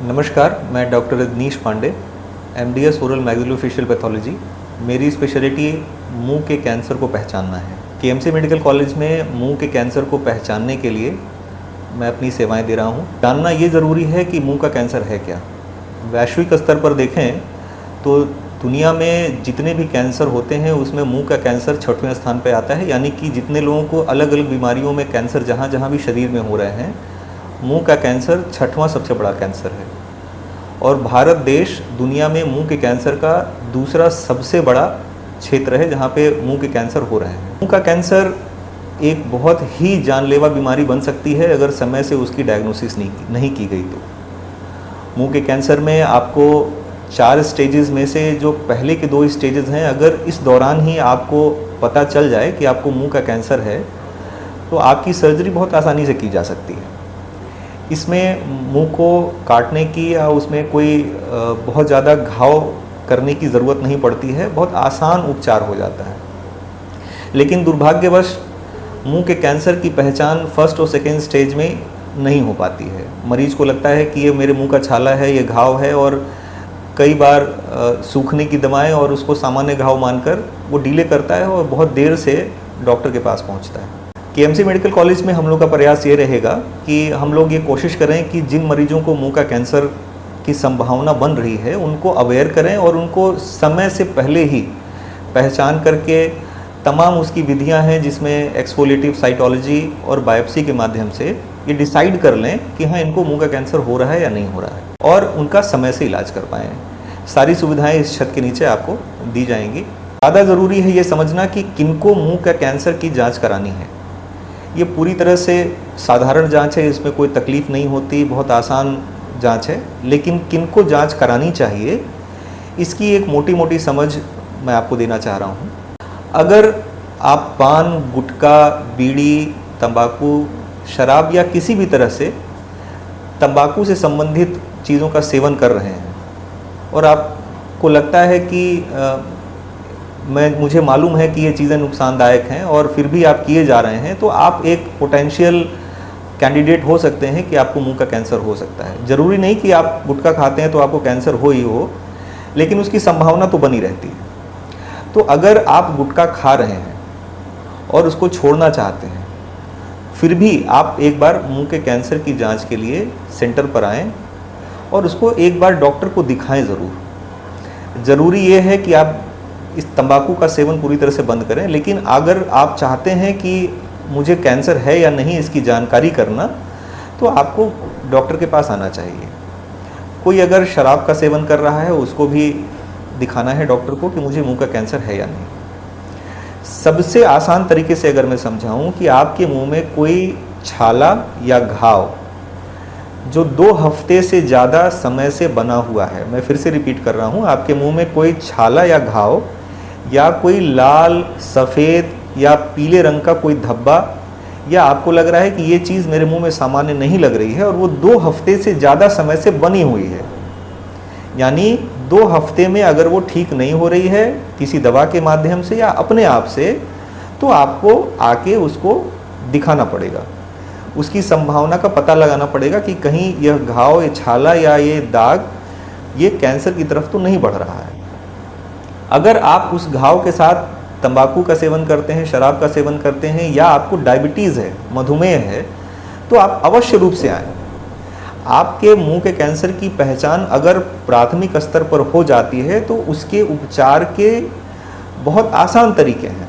नमस्कार, मैं doctor Rajneesh Pandey, MDS oral maxillofacial pathology. मेरी स्पेशलिटी मुंह के कैंसर को पहचानना है। केएमसी मेडिकल कॉलेज में मुंह के कैंसर को पहचानने के लिए मैं अपनी सेवाएं दे रहा हूं। जानना ये ज़रूरी है कि मुंह का कैंसर है क्या। वैश्विक स्तर पर देखें तो दुनिया में जितने भी कैंसर होते हैं उसमें मुंह का कैंसर 6वें स्थान पर आता है। यानी कि जितने लोगों को अलग अलग बीमारियों में कैंसर जहाँ जहाँ भी शरीर में हो रहे हैं, मुंह का कैंसर 6वां सबसे बड़ा कैंसर है। और भारत देश दुनिया में मुंह के कैंसर का दूसरा सबसे बड़ा क्षेत्र है जहाँ पे मुंह के कैंसर हो रहे हैं। मुंह का कैंसर एक बहुत ही जानलेवा बीमारी बन सकती है अगर समय से उसकी डायग्नोसिस नहीं की गई तो। मुंह के कैंसर में आपको 4 स्टेजेस में से जो पहले के 2 स्टेजेस हैं, अगर इस दौरान ही आपको पता चल जाए कि आपको मुंह का कैंसर है तो आपकी सर्जरी बहुत आसानी से की जा सकती है। इसमें मुंह को काटने की या उसमें कोई बहुत ज़्यादा घाव करने की ज़रूरत नहीं पड़ती है, बहुत आसान उपचार हो जाता है। लेकिन दुर्भाग्यवश मुंह के कैंसर की पहचान फर्स्ट और सेकेंड स्टेज में नहीं हो पाती है। मरीज को लगता है कि ये मेरे मुंह का छाला है, ये घाव है, और कई बार सूखने की दवाएं और उसको सामान्य घाव मानकर वो डिले करता है और बहुत देर से डॉक्टर के पास पहुंचता है। केएमसी मेडिकल कॉलेज में हम लोग का प्रयास ये रहेगा कि हम लोग ये कोशिश करें कि जिन मरीजों को मुंह का कैंसर की संभावना बन रही है उनको अवेयर करें और उनको समय से पहले ही पहचान करके तमाम उसकी विधियां हैं जिसमें एक्सफोलिएटिव साइटोलॉजी और बायोप्सी के माध्यम से ये डिसाइड कर लें कि हाँ, इनको मुंह का कैंसर हो रहा है या नहीं हो रहा है, और उनका समय से इलाज कर पाएँ। सारी सुविधाएँ इस छत के नीचे आपको दी जाएंगी। ज़्यादा ज़रूरी है ये समझना कि किनको मुँह का कैंसर की जाँच करानी है। ये पूरी तरह से साधारण जांच है, इसमें कोई तकलीफ़ नहीं होती, बहुत आसान जांच है। लेकिन किनको जांच करानी चाहिए इसकी एक मोटी मोटी समझ मैं आपको देना चाह रहा हूँ। अगर आप पान, गुटखा, बीड़ी, तंबाकू, शराब या किसी भी तरह से तंबाकू से संबंधित चीज़ों का सेवन कर रहे हैं और आपको लगता है कि मुझे मालूम है कि ये चीज़ें नुकसानदायक हैं और फिर भी आप किए जा रहे हैं, तो आप एक पोटेंशियल कैंडिडेट हो सकते हैं कि आपको मुंह का कैंसर हो सकता है। ज़रूरी नहीं कि आप गुटखा खाते हैं तो आपको कैंसर हो ही हो, लेकिन उसकी संभावना तो बनी रहती है। तो अगर आप गुटखा खा रहे हैं और उसको छोड़ना चाहते हैं, फिर भी आप एक बार मुंह के कैंसर की जाँच के लिए सेंटर पर आएँ और उसको एक बार डॉक्टर को दिखाएँ ज़रूर। ज़रूरी ये है कि आप इस तंबाकू का सेवन पूरी तरह से बंद करें, लेकिन अगर आप चाहते हैं कि मुझे कैंसर है या नहीं इसकी जानकारी करना, तो आपको डॉक्टर के पास आना चाहिए। कोई अगर शराब का सेवन कर रहा है उसको भी दिखाना है डॉक्टर को कि मुझे मुंह का कैंसर है या नहीं। सबसे आसान तरीके से अगर मैं समझाऊं कि आपके मुंह में कोई छाला या घाव जो 2 हफ्ते से ज़्यादा समय से बना हुआ है, मैं फिर से रिपीट कर रहा हूँ, आपके मुंह में कोई छाला या घाव या कोई लाल, सफ़ेद या पीले रंग का कोई धब्बा, या आपको लग रहा है कि ये चीज़ मेरे मुंह में सामान्य नहीं लग रही है और वो 2 हफ्ते से ज़्यादा समय से बनी हुई है, यानी 2 हफ्ते में अगर वो ठीक नहीं हो रही है किसी दवा के माध्यम से या अपने आप से, तो आपको आके उसको दिखाना पड़ेगा। उसकी संभावना का पता लगाना पड़ेगा कि कहीं यह घाव, ये छाला या ये दाग ये कैंसर की तरफ तो नहीं बढ़ रहा है। अगर आप उस घाव के साथ तंबाकू का सेवन करते हैं, शराब का सेवन करते हैं, या आपको डायबिटीज़ है, मधुमेह है, तो आप अवश्य रूप से आएँ। आपके मुंह के कैंसर की पहचान अगर प्राथमिक स्तर पर हो जाती है तो उसके उपचार के बहुत आसान तरीके हैं,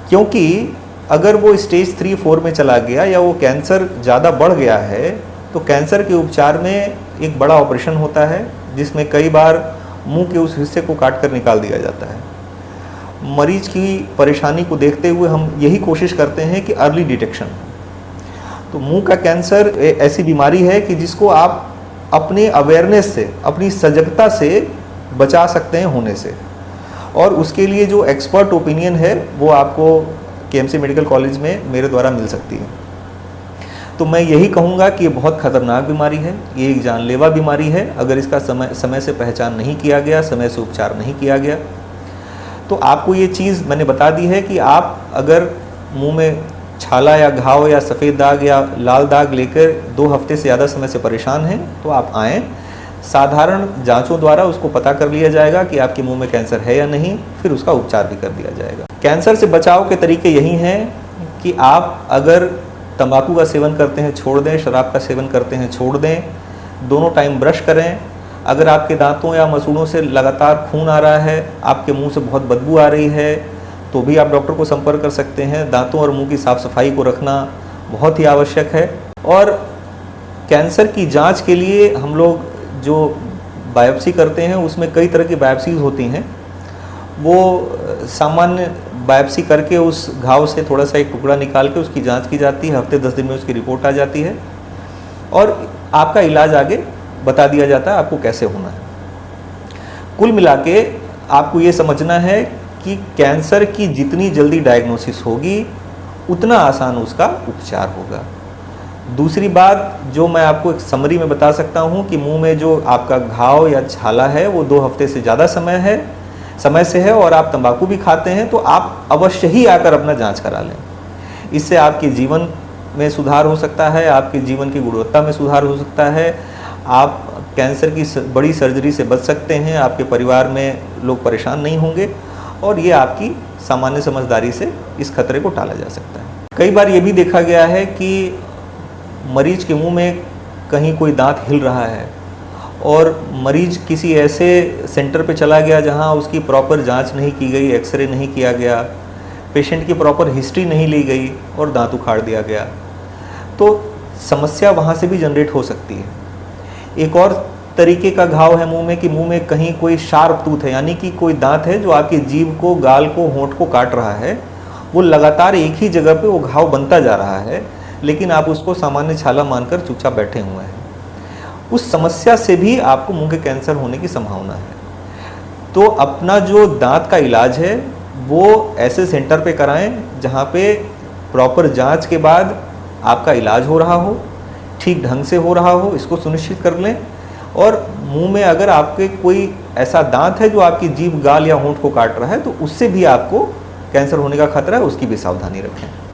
क्योंकि अगर वो स्टेज 3-4 में चला गया या वो कैंसर ज़्यादा बढ़ गया है तो कैंसर के उपचार में एक बड़ा ऑपरेशन होता है जिसमें कई बार मुंह के उस हिस्से को काट कर निकाल दिया जाता है। मरीज की परेशानी को देखते हुए हम यही कोशिश करते हैं कि अर्ली डिटेक्शन। तो मुंह का कैंसर ऐसी बीमारी है कि जिसको आप अपने अवेयरनेस से, अपनी सजगता से बचा सकते हैं होने से, और उसके लिए जो एक्सपर्ट ओपिनियन है वो आपको केएमसी मेडिकल कॉलेज में मेरे द्वारा मिल सकती है। तो मैं यही कहूँगा कि ये बहुत ख़तरनाक बीमारी है, ये एक जानलेवा बीमारी है। अगर इसका समय से पहचान नहीं किया गया, समय से उपचार नहीं किया गया, तो आपको ये चीज़ मैंने बता दी है कि आप अगर मुंह में छाला या घाव या सफ़ेद दाग या लाल दाग लेकर 2 हफ्ते से ज़्यादा समय से परेशान हैं तो आप आएँ। साधारण जांचों द्वारा उसको पता कर लिया जाएगा कि आपके मुंह में कैंसर है या नहीं, फिर उसका उपचार भी कर दिया जाएगा। कैंसर से बचाव के तरीके यही हैं कि आप अगर तंबाकू का सेवन करते हैं छोड़ दें, शराब का सेवन करते हैं छोड़ दें, दोनों टाइम ब्रश करें। अगर आपके दांतों या मसूड़ों से लगातार खून आ रहा है, आपके मुंह से बहुत बदबू आ रही है, तो भी आप डॉक्टर को संपर्क कर सकते हैं। दांतों और मुंह की साफ सफाई को रखना बहुत ही आवश्यक है। और कैंसर की जांच के लिए हम लोग जो बायोप्सी करते हैं उसमें कई तरह की बायोप्सीज होती हैं। वो सामान्य बायोप्सी करके उस घाव से थोड़ा सा एक टुकड़ा निकाल के उसकी जांच की जाती है, हफ्ते 10 दिन में उसकी रिपोर्ट आ जाती है और आपका इलाज आगे बता दिया जाता है आपको कैसे होना है। कुल मिला के आपको ये समझना है कि कैंसर की जितनी जल्दी डायग्नोसिस होगी उतना आसान उसका उपचार होगा। दूसरी बात जो मैं आपको एक समरी में बता सकता हूँ कि मुंह में जो आपका घाव या छाला है वो 2 हफ्ते से ज़्यादा समय से है और आप तंबाकू भी खाते हैं, तो आप अवश्य ही आकर अपना जांच करा लें। इससे आपके जीवन में सुधार हो सकता है, आपके जीवन की गुणवत्ता में सुधार हो सकता है, आप कैंसर की बड़ी सर्जरी से बच सकते हैं, आपके परिवार में लोग परेशान नहीं होंगे और ये आपकी सामान्य समझदारी से इस खतरे को टाला जा सकता है। कई बार ये भी देखा गया है कि मरीज के मुंह में कहीं कोई दांत हिल रहा है और मरीज किसी ऐसे सेंटर पे चला गया जहां उसकी प्रॉपर जांच नहीं की गई, एक्सरे नहीं किया गया, पेशेंट की प्रॉपर हिस्ट्री नहीं ली गई और दांत उखाड़ दिया गया, तो समस्या वहां से भी जनरेट हो सकती है। एक और तरीके का घाव है मुंह में कि मुंह में कहीं कोई शार्प टूथ है, यानी कि कोई दांत है जो आपकी जीभ को, गाल को, होंठ को काट रहा है, वो लगातार एक ही जगह पे वो घाव बनता जा रहा है, लेकिन आप उसको सामान्य छाला मानकर चुपचाप बैठे हुए हैं। उस समस्या से भी आपको मुंह के कैंसर होने की संभावना है। तो अपना जो दांत का इलाज है वो ऐसे सेंटर पे कराएं जहाँ पे प्रॉपर जांच के बाद आपका इलाज हो रहा हो, ठीक ढंग से हो रहा हो, इसको सुनिश्चित कर लें। और मुंह में अगर आपके कोई ऐसा दांत है जो आपकी जीभ, गाल या होंठ को काट रहा है तो उससे भी आपको कैंसर होने का खतरा है, उसकी भी सावधानी रखें।